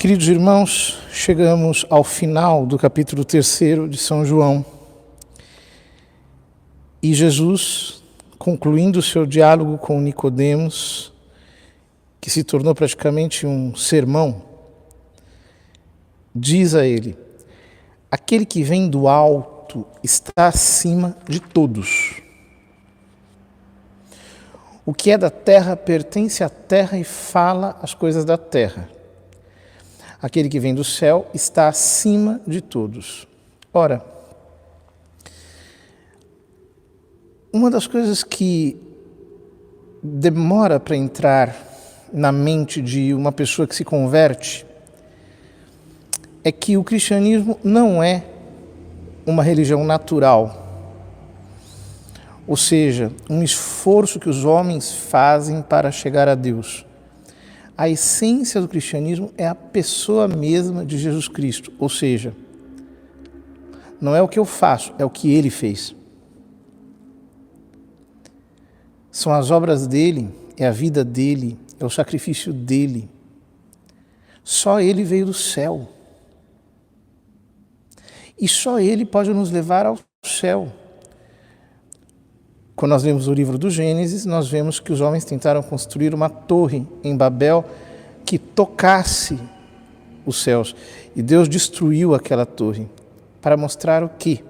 Queridos irmãos, chegamos ao final do capítulo 3 de São João. E Jesus, concluindo o seu diálogo com Nicodemos, que se tornou praticamente um sermão, diz a ele: aquele que vem do alto está acima de todos. O que é da terra pertence à terra e fala as coisas da terra. Aquele que vem do céu está acima de todos. Ora, uma das coisas que demora para entrar na mente de uma pessoa que se converte é que o cristianismo não é uma religião natural, ou seja, um esforço que os homens fazem para chegar a Deus. A essência do cristianismo é a pessoa mesma de Jesus Cristo, ou seja, não é o que eu faço, é o que Ele fez. São as obras dele, é a vida dele, é o sacrifício dele. Só Ele veio do céu. E só Ele pode nos levar ao céu. Quando nós lemos o livro do Gênesis, nós vemos que os homens tentaram construir uma torre em Babel que tocasse os céus. E Deus destruiu aquela torre para mostrar o quê?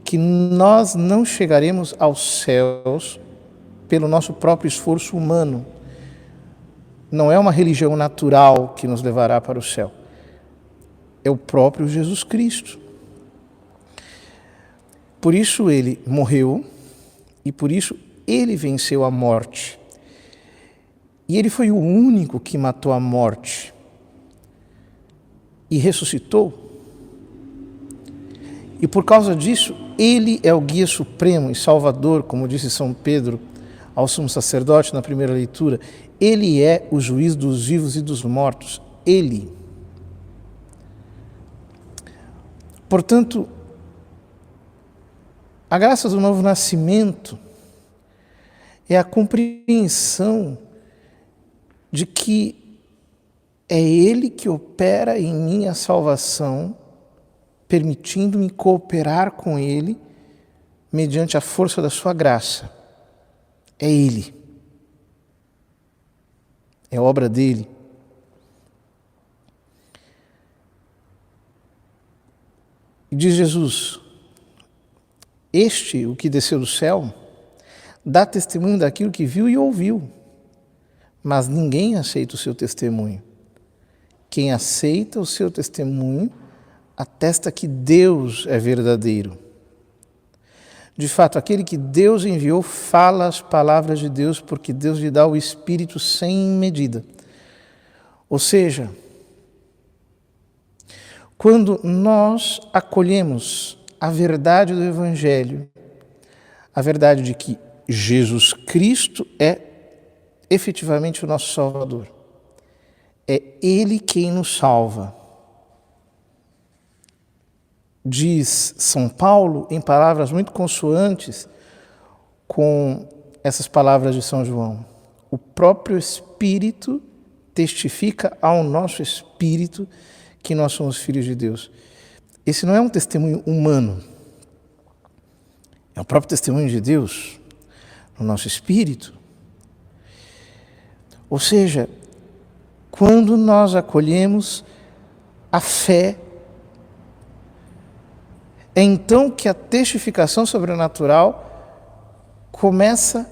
Que nós não chegaremos aos céus pelo nosso próprio esforço humano. Não é uma religião natural que nos levará para o céu. É o próprio Jesus Cristo. Por isso ele morreu e por isso ele venceu a morte. E ele foi o único que matou a morte e ressuscitou. E por causa disso, ele é o guia supremo e salvador, como disse São Pedro ao sumo sacerdote na primeira leitura. Ele é o juiz dos vivos e dos mortos. Ele. Portanto, a graça do novo nascimento é a compreensão de que é Ele que opera em mim a salvação, permitindo-me cooperar com Ele mediante a força da sua graça. É Ele. É obra dele. E diz Jesus: este, o que desceu do céu, dá testemunho daquilo que viu e ouviu, mas ninguém aceita o seu testemunho. Quem aceita o seu testemunho atesta que Deus é verdadeiro. De fato, aquele que Deus enviou fala as palavras de Deus, porque Deus lhe dá o Espírito sem medida. Ou seja, quando nós acolhemos a verdade do Evangelho, a verdade de que Jesus Cristo é efetivamente o nosso Salvador. É Ele quem nos salva. Diz São Paulo, em palavras muito consoantes com essas palavras de São João: o próprio Espírito testifica ao nosso espírito que nós somos filhos de Deus. Esse não é um testemunho humano, é o próprio testemunho de Deus no nosso espírito. Ou seja, quando nós acolhemos a fé, é então que a testificação sobrenatural começa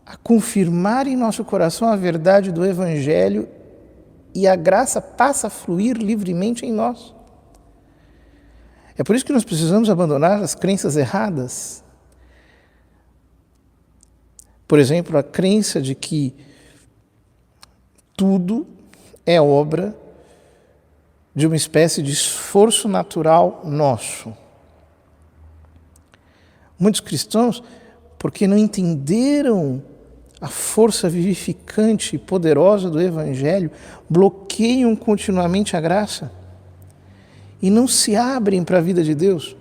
a confirmar em nosso coração a verdade do Evangelho e a graça passa a fluir livremente em nós. É por isso que nós precisamos abandonar as crenças erradas. Por exemplo, a crença de que tudo é obra de uma espécie de esforço natural nosso. Muitos cristãos, porque não entenderam a força vivificante e poderosa do Evangelho, bloqueiam continuamente a graça e não se abrem para a vida de Deus.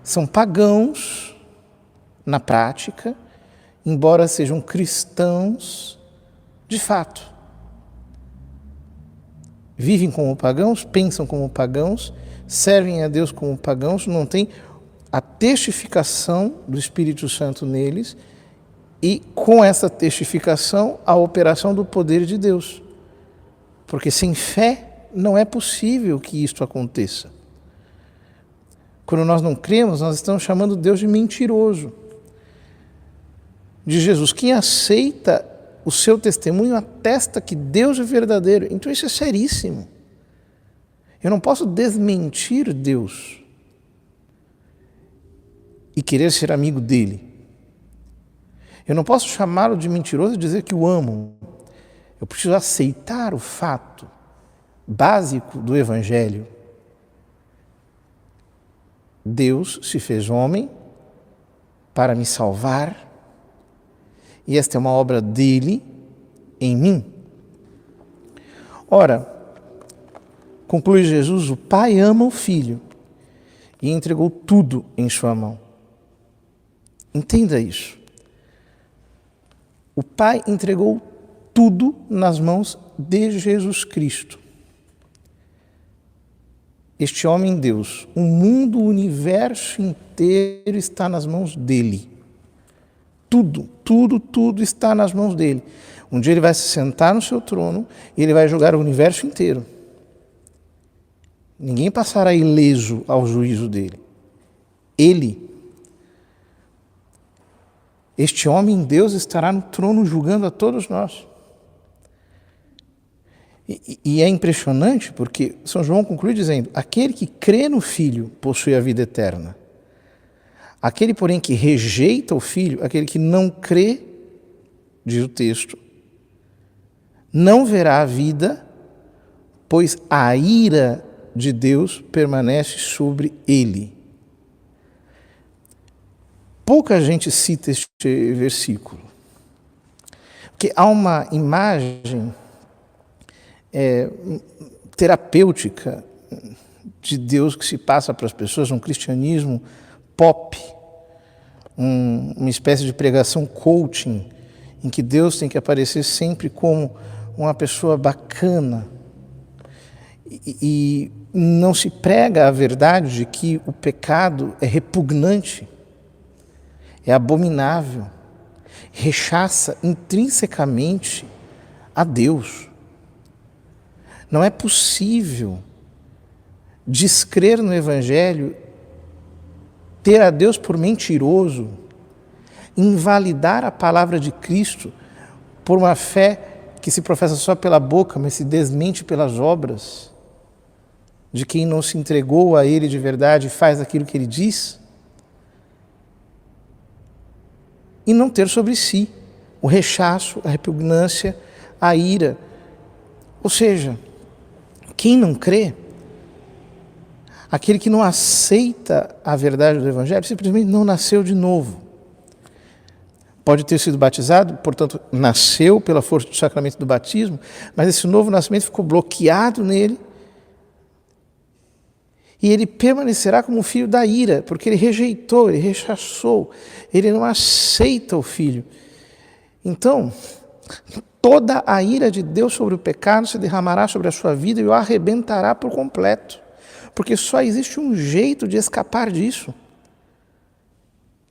São pagãos na prática, embora sejam cristãos de fato. vivem como pagãos, pensam como pagãos, servem a Deus como pagãos, não têm a testificação do Espírito Santo neles e, com essa testificação, a operação do poder de Deus. Porque sem fé não é possível que isto aconteça. Quando nós não cremos, nós estamos chamando Deus de mentiroso. De Jesus, quem aceita o seu testemunho atesta que Deus é verdadeiro. Então isso é seríssimo. Eu não posso desmentir Deus e querer ser amigo dele. Eu não posso chamá-lo de mentiroso e dizer que o amo. Eu preciso aceitar o fato básico do Evangelho. Deus se fez homem para me salvar, e esta é uma obra dele em mim. Ora, conclui Jesus, o Pai ama o Filho e entregou tudo em sua mão. Entenda isso. O Pai entregou tudo nas mãos de Jesus Cristo. Este homem Deus, o mundo, o universo inteiro está nas mãos dele. Tudo está nas mãos dele. Um dia ele vai se sentar no seu trono e ele vai julgar o universo inteiro. Ninguém passará ileso ao juízo dele. Ele, este homem Deus, estará no trono julgando a todos nós. E é impressionante porque São João conclui dizendo: aquele que crê no Filho possui a vida eterna. Aquele, porém, que rejeita o Filho, aquele que não crê, diz o texto, não verá a vida, pois a ira de Deus permanece sobre ele. Pouca gente cita este versículo, porque há uma imagem terapêutica de Deus que se passa para as pessoas, um cristianismo pop, uma espécie de pregação coaching, em que Deus tem que aparecer sempre como uma pessoa bacana. E não se prega a verdade de que o pecado é repugnante, é abominável, rechaça intrinsecamente a Deus. Não é possível descrer no Evangelho, ter a Deus por mentiroso, invalidar a palavra de Cristo por uma fé que se professa só pela boca, mas se desmente pelas obras, de quem não se entregou a Ele de verdade e faz aquilo que Ele diz, e não ter sobre si o rechaço, a repugnância, a ira. Ou seja, quem não crê, aquele que não aceita a verdade do Evangelho, simplesmente não nasceu de novo. Pode ter sido batizado, portanto, nasceu pela força do sacramento do batismo, mas esse novo nascimento ficou bloqueado nele e ele permanecerá como filho da ira, porque ele rejeitou, ele rechaçou, ele não aceita o Filho. Então, toda a ira de Deus sobre o pecado se derramará sobre a sua vida e o arrebentará por completo. Porque só existe um jeito de escapar disso,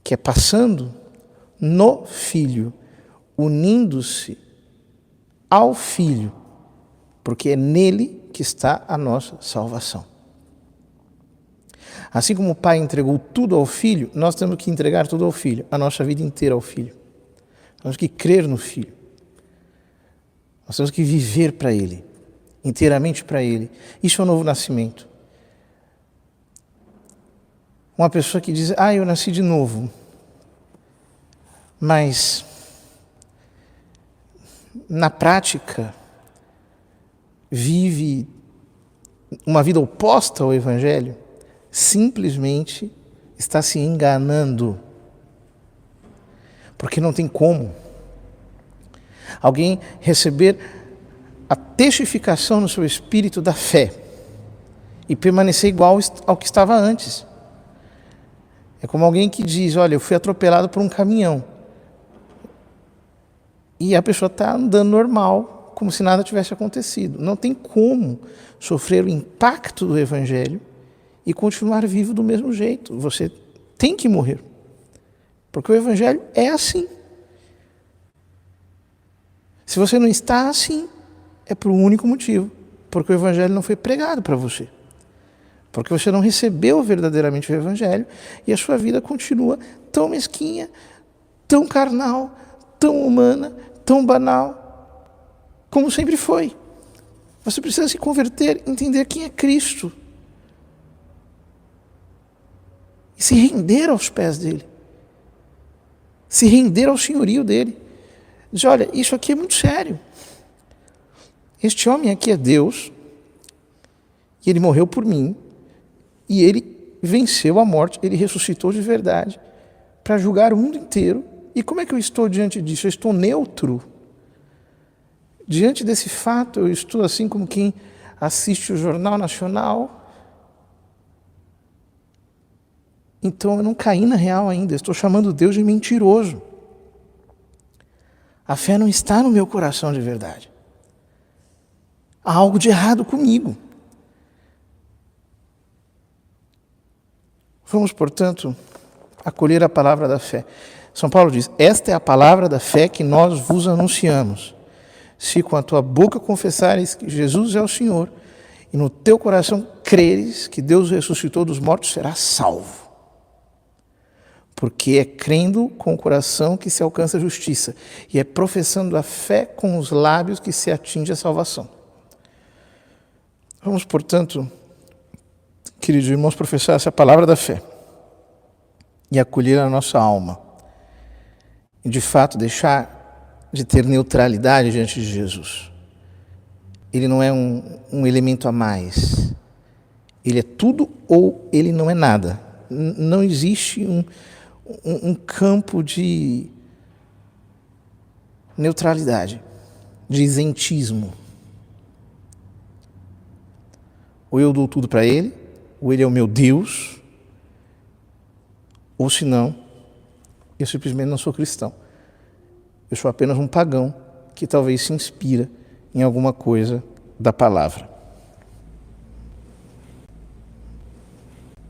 que é passando no Filho, unindo-se ao Filho, porque é nele que está a nossa salvação. Assim como o Pai entregou tudo ao Filho, nós temos que entregar tudo ao Filho, a nossa vida inteira ao Filho. Nós temos que crer no Filho. Nós temos que viver para Ele, inteiramente para Ele. Isso é o novo nascimento. Uma pessoa que diz, eu nasci de novo, mas na prática vive uma vida oposta ao Evangelho, simplesmente está se enganando, porque não tem como alguém receber a testificação no seu espírito da fé e permanecer igual ao que estava antes. É como alguém que diz, olha, eu fui atropelado por um caminhão. E a pessoa está andando normal, como se nada tivesse acontecido. Não tem como sofrer o impacto do Evangelho e continuar vivo do mesmo jeito. Você tem que morrer. Porque o Evangelho é assim. Se você não está assim, é por um único motivo. Porque o Evangelho não foi pregado para você. Porque você não recebeu verdadeiramente o Evangelho e a sua vida continua tão mesquinha, tão carnal, tão humana, tão banal, como sempre foi. Você precisa se converter, entender quem é Cristo e se render aos pés dele, se render ao senhorio dele. Diz, olha, isso aqui é muito sério. Este homem aqui é Deus e ele morreu por mim e ele venceu a morte, ele ressuscitou de verdade para julgar o mundo inteiro. E como é que eu estou diante disso? Eu estou neutro. Diante desse fato, eu estou assim como quem assiste o Jornal Nacional. Então eu não caí na real ainda, eu estou chamando Deus de mentiroso. A fé não está no meu coração de verdade. Há algo de errado comigo. Vamos, portanto, acolher a palavra da fé. São Paulo diz, esta é a palavra da fé que nós vos anunciamos. Se com a tua boca confessares que Jesus é o Senhor e no teu coração creres que Deus ressuscitou dos mortos, serás salvo. Porque é crendo com o coração que se alcança a justiça e é professando a fé com os lábios que se atinge a salvação. Vamos, portanto, queridos irmãos, professar essa palavra da fé e acolher a nossa alma. E, de fato, deixar de ter neutralidade diante de Jesus. Ele não é um elemento a mais. Ele é tudo ou ele não é nada. Não existe um campo de neutralidade, de isentismo. Ou eu dou tudo para ele, ou ele é o meu Deus, ou se não, eu simplesmente não sou cristão. Eu sou apenas um pagão que talvez se inspira em alguma coisa da palavra.